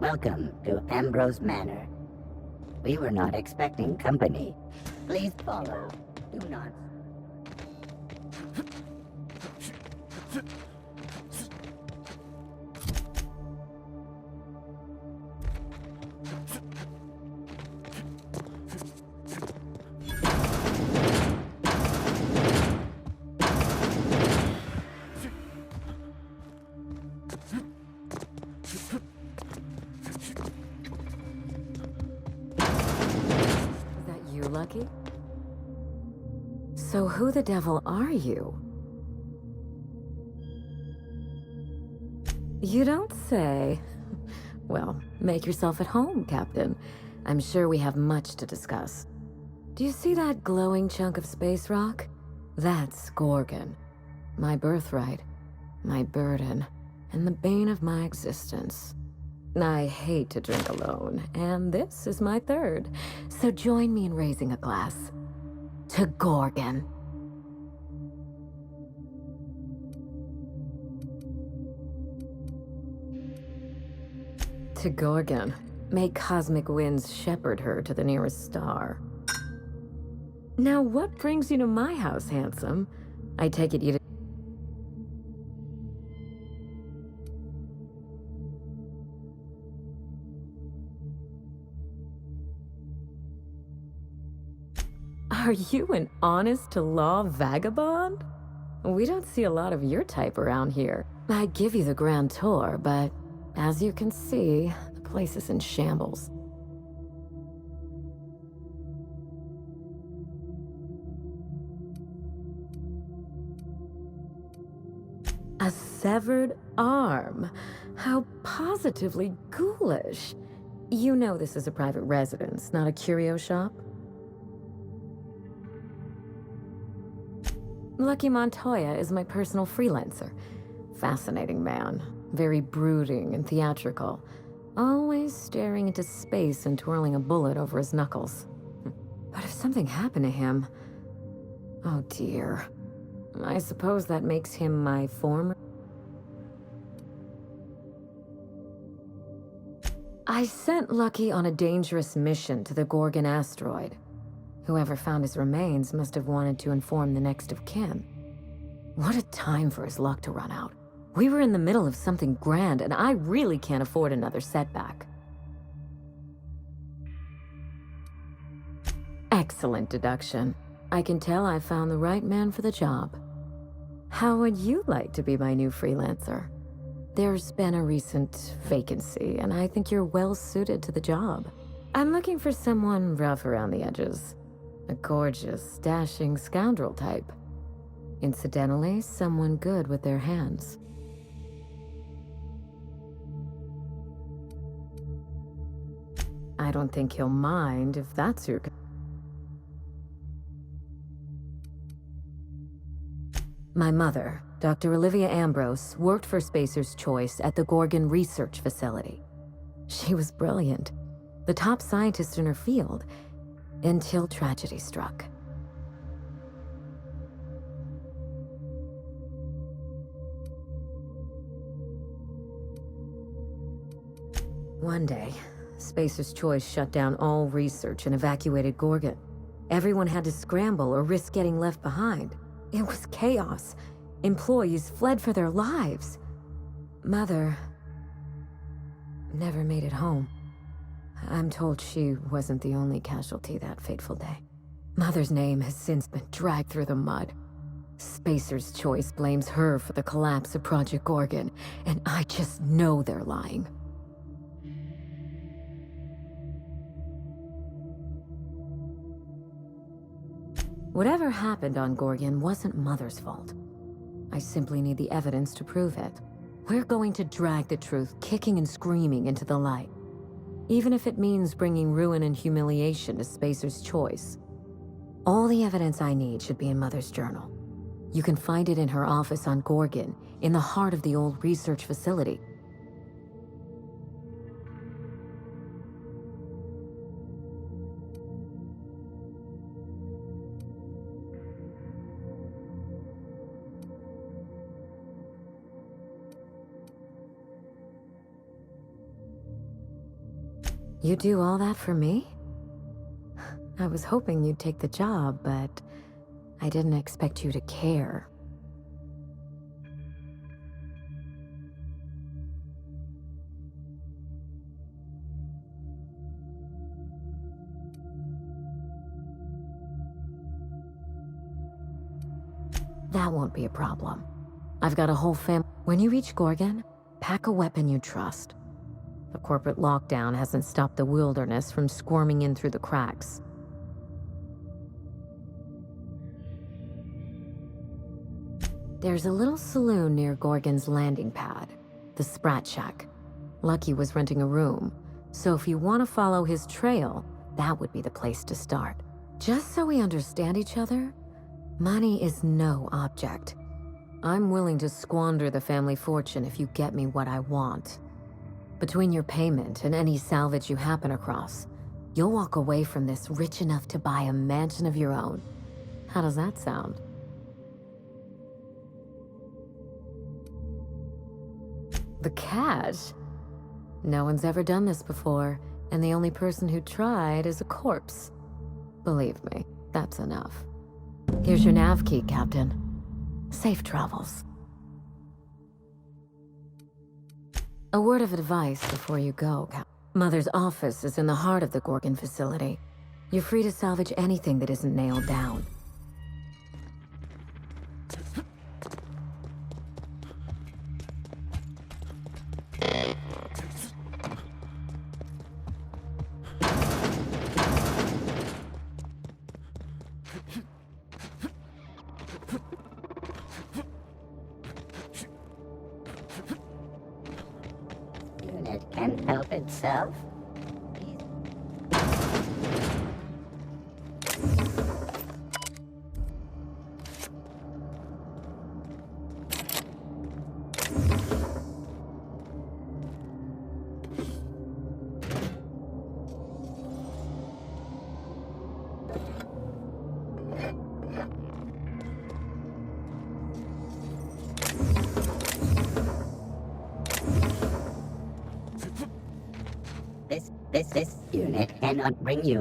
Welcome to Ambrose Manor. We were not expecting company. Please follow. Do not. Lucky? So who the devil are you? You don't say. Well, make yourself at home, Captain. I'm sure we have much to discuss. Do you see that glowing chunk of space rock? That's Gorgon. My birthright, my burden, and the bane of my existence. I hate to drink alone, and this is my third. So join me in raising a glass. To Gorgon. To Gorgon. May cosmic winds shepherd her to the nearest star. Now, what brings you to my house, handsome? I take it you didn't... Are you an honest-to-law vagabond? We don't see a lot of your type around here. I'd give you the grand tour, but as you can see, the place is in shambles. A severed arm? How positively ghoulish. You know this is a private residence, not a curio shop? Lucky Montoya is my personal freelancer. Fascinating man. Very brooding and theatrical. Always staring into space and twirling a bullet over his knuckles. But if something happened to him... Oh dear. I suppose that makes him my former... I sent Lucky on a dangerous mission to the Gorgon asteroid. Whoever found his remains must have wanted to inform the next of kin. What a time for his luck to run out. We were in the middle of something grand, and I really can't afford another setback. Excellent deduction. I can tell I found the right man for the job. How would you like to be my new freelancer? There's been a recent vacancy, and I think you're well suited to the job. I'm looking for someone rough around the edges. A gorgeous, dashing scoundrel type. Incidentally, someone good with their hands. I don't think he'll mind if that's your... My mother, Dr. Olivia Ambrose, worked for Spacer's Choice at the Gorgon Research Facility. She was brilliant, the top scientist in her field, until tragedy struck. One day, Spacer's Choice shut down all research and evacuated Gorgon. Everyone had to scramble or risk getting left behind. It was chaos. Employees fled for their lives. Mother never made it home. I'm told she wasn't the only casualty that fateful day. Mother's name has since been dragged through the mud. Spacer's Choice blames her for the collapse of Project Gorgon, and I just know they're lying. Whatever happened on Gorgon wasn't Mother's fault. I simply need the evidence to prove it. We're going to drag the truth kicking and screaming into the light. Even if it means bringing ruin and humiliation to Spacer's Choice. All the evidence I need should be in Mother's journal. You can find it in her office on Gorgon, in the heart of the old research facility. You do all that for me? I was hoping you'd take the job, but I didn't expect you to care. That won't be a problem. I've got a whole When you reach Gorgon, pack a weapon you trust. The corporate lockdown hasn't stopped the wilderness from squirming in through the cracks. There's a little saloon near Gorgon's landing pad, the Sprat Shack. Lucky was renting a room, so if you want to follow his trail, that would be the place to start. Just so we understand each other, money is no object. I'm willing to squander the family fortune if you get me what I want. Between your payment and any salvage you happen across, you'll walk away from this rich enough to buy a mansion of your own. How does that sound? The cash? No one's ever done this before, and the only person who tried is a corpse. Believe me, that's enough. Here's your nav key, Captain. Safe travels. A word of advice before you go, Mother's office is in the heart of the Gorgon facility. You're free to salvage anything that isn't nailed down. Unit can't help itself. This unit cannot bring you.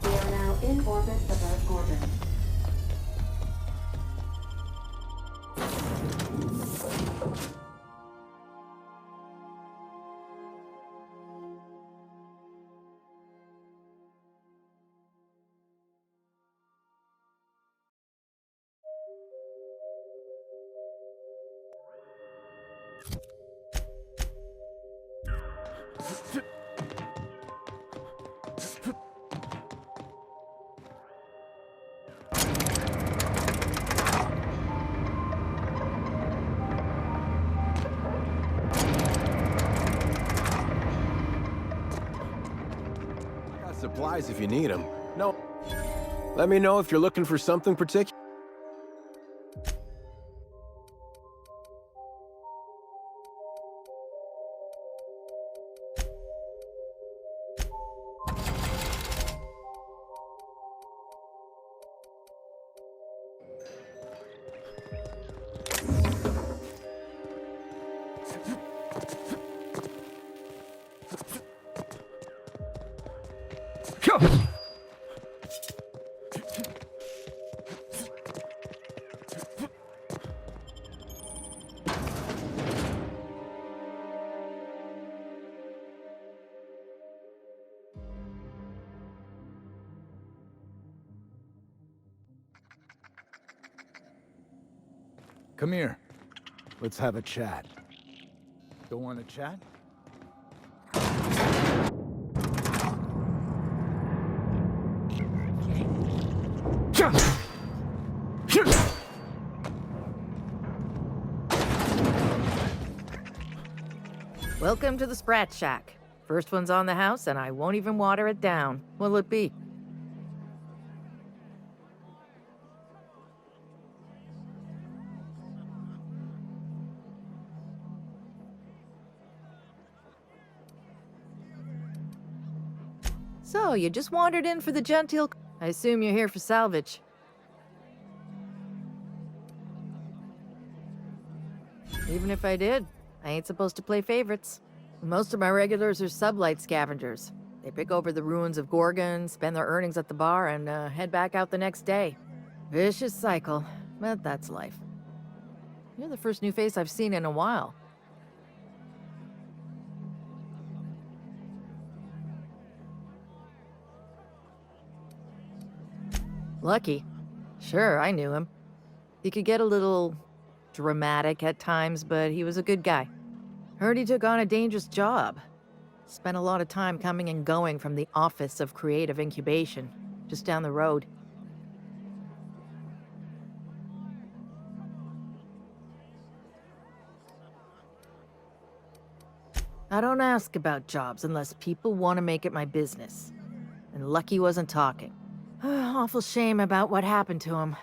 We are now in orbit above Gorgon. Supplies if you need them. No. Let me know if you're looking for something particular. Come here. Let's have a chat. Don't want to chat? Welcome to the Sprat Shack. First one's on the house, and I won't even water it down. What'll it be? So, you just wandered in for the genteel... I assume you're here for salvage. Even if I did, I ain't supposed to play favorites. Most of my regulars are sublight scavengers. They pick over the ruins of Gorgon, spend their earnings at the bar, and head back out the next day. Vicious cycle, but that's life. You're the first new face I've seen in a while. Lucky. Sure, I knew him. He could get a little dramatic at times, but he was a good guy. Heard he took on a dangerous job. Spent a lot of time coming and going from the Office of Creative Incubation, just down the road. I don't ask about jobs unless people want to make it my business. And Lucky wasn't talking. Awful shame about what happened to him.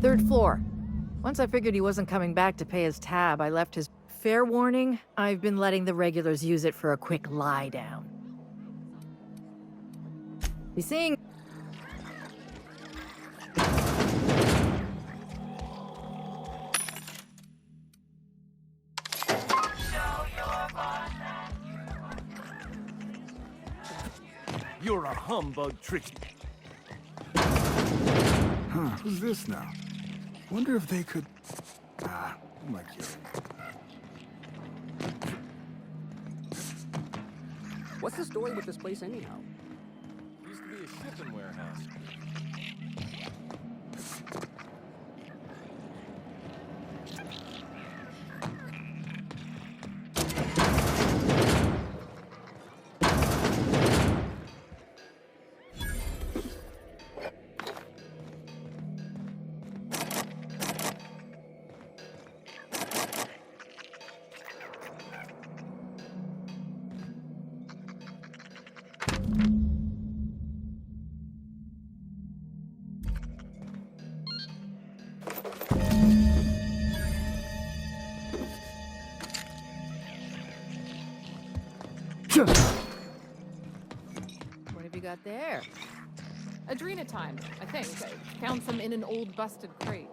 Third floor. Once I figured he wasn't coming back to pay his tab, I left his... Fair warning, I've been letting the regulars use it for a quick lie down. Be seeing... You're a humbug, tricky. Huh, who's this now? Wonder if they could... Ah, who am I kidding? What's the story with this place anyhow? Used to be a shipping warehouse. What have you got there? Adrenatime, I think. I found some in an old busted crate.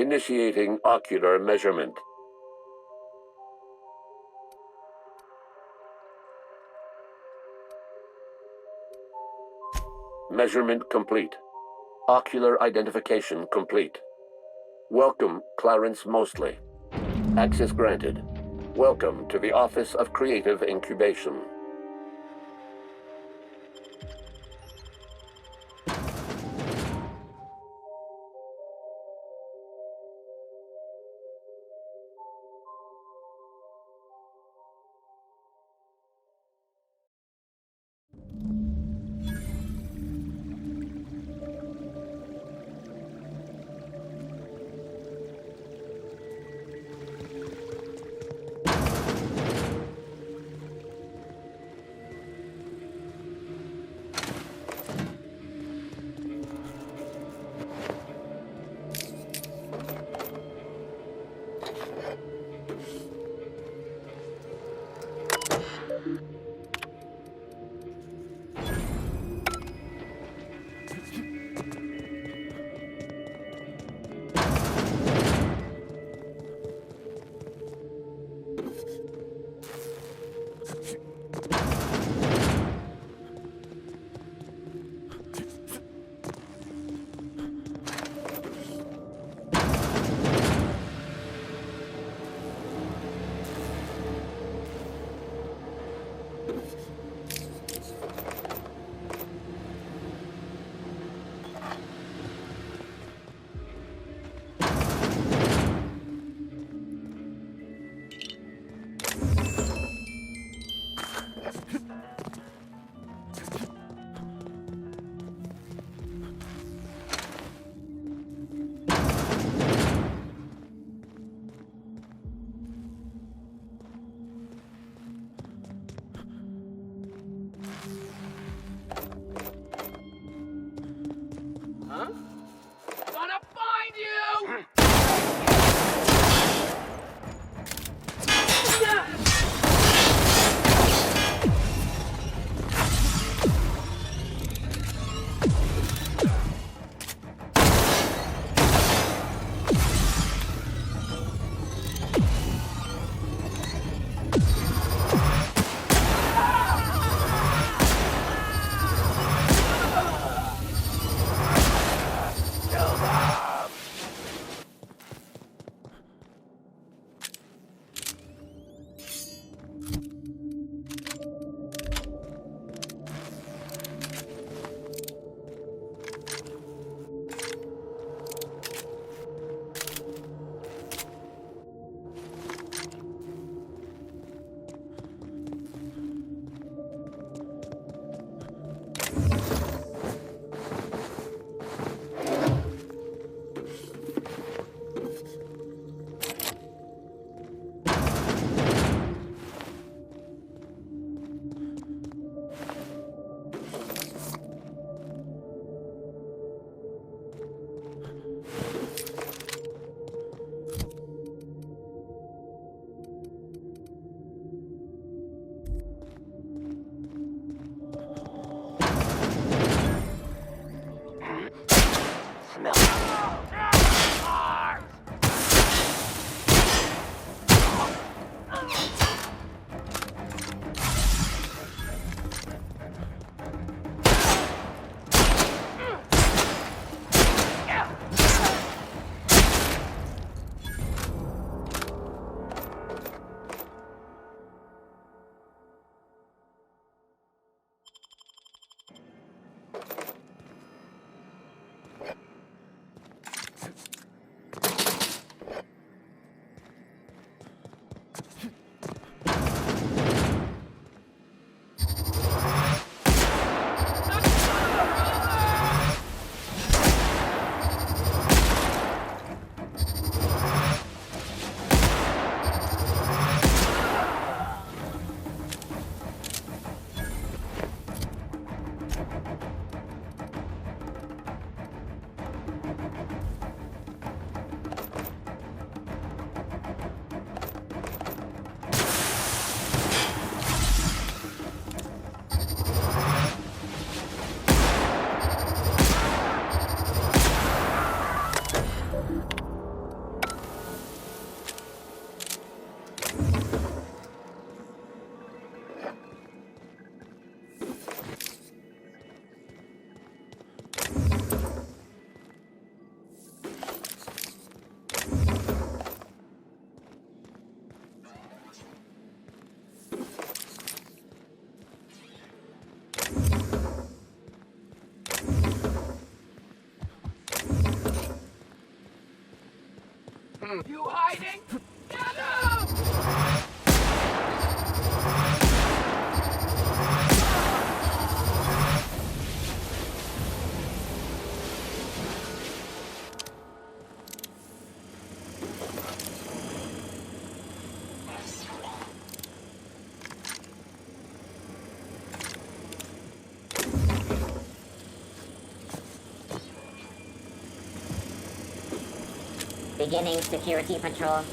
Initiating ocular measurement. Measurement complete. Ocular identification complete. Welcome, Clarence Mostly. Access granted. Welcome to the Office of Creative Incubation. You hiding? Get him! Beginning security patrol.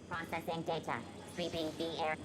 Processing data. Sweeping the air.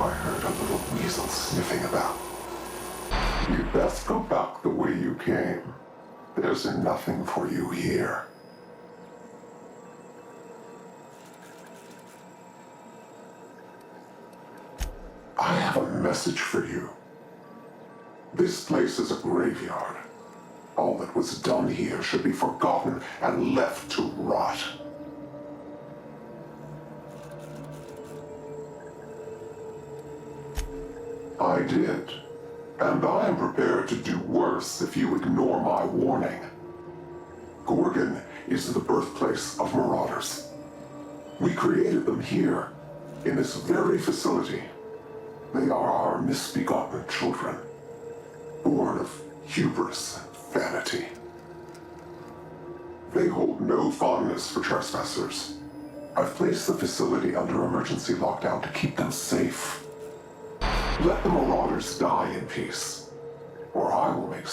I heard a little weasel sniffing about. You'd best go back the way you came. There's nothing for you here. I have a message for you. This place is a graveyard. All that was done here should be forgotten and left to rot. I did. And I am prepared to do worse if you ignore my warning. Gorgon is the birthplace of marauders. We created them here, in this very facility. They are our misbegotten children, born of hubris and vanity. They hold no fondness for trespassers. I've placed the facility under emergency lockdown to keep them safe. Let the marauders die in peace, or I will make...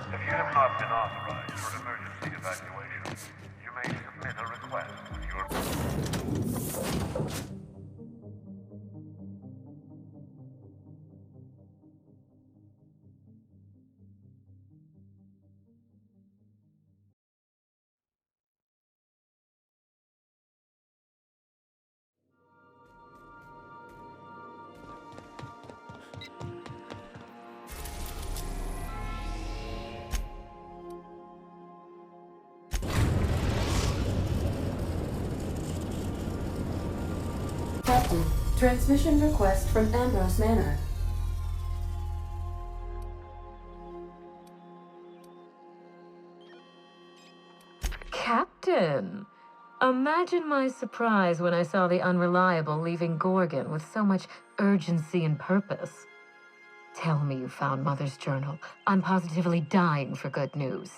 If you have not been authorized for emergency evacuation, you may submit a request with your... Captain, transmission request from Ambrose Manor. Captain! Imagine my surprise when I saw the Unreliable leaving Gorgon with so much urgency and purpose. Tell me you found Mother's journal. I'm positively dying for good news.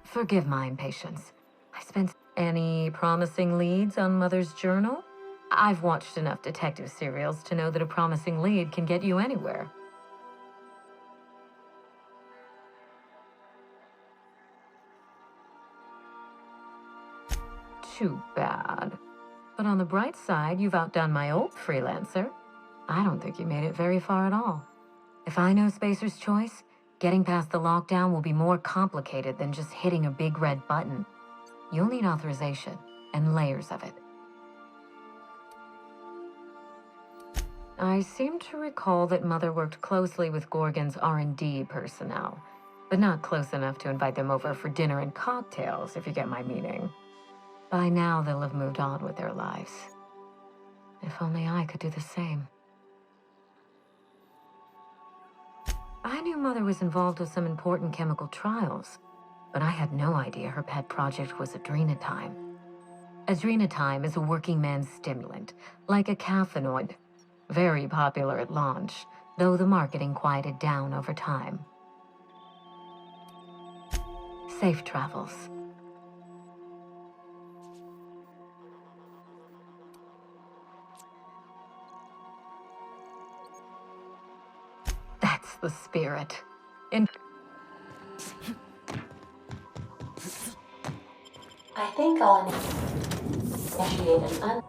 Forgive my impatience. I spent any promising leads on Mother's journal? I've watched enough detective serials to know that a promising lead can get you anywhere. Too bad. But on the bright side, you've outdone my old freelancer. I don't think you made it very far at all. If I know Spacer's Choice, getting past the lockdown will be more complicated than just hitting a big red button. You'll need authorization and layers of it. I seem to recall that Mother worked closely with Gorgon's R&D personnel, but not close enough to invite them over for dinner and cocktails, if you get my meaning. By now, they'll have moved on with their lives. If only I could do the same. I knew Mother was involved with some important chemical trials, but I had no idea her pet project was adrenatime. Adrenatime is a working man's stimulant, like a caffeinoid. Very popular at launch, though the marketing quieted down over time. Safe travels. That's the spirit. I think I'll initiate an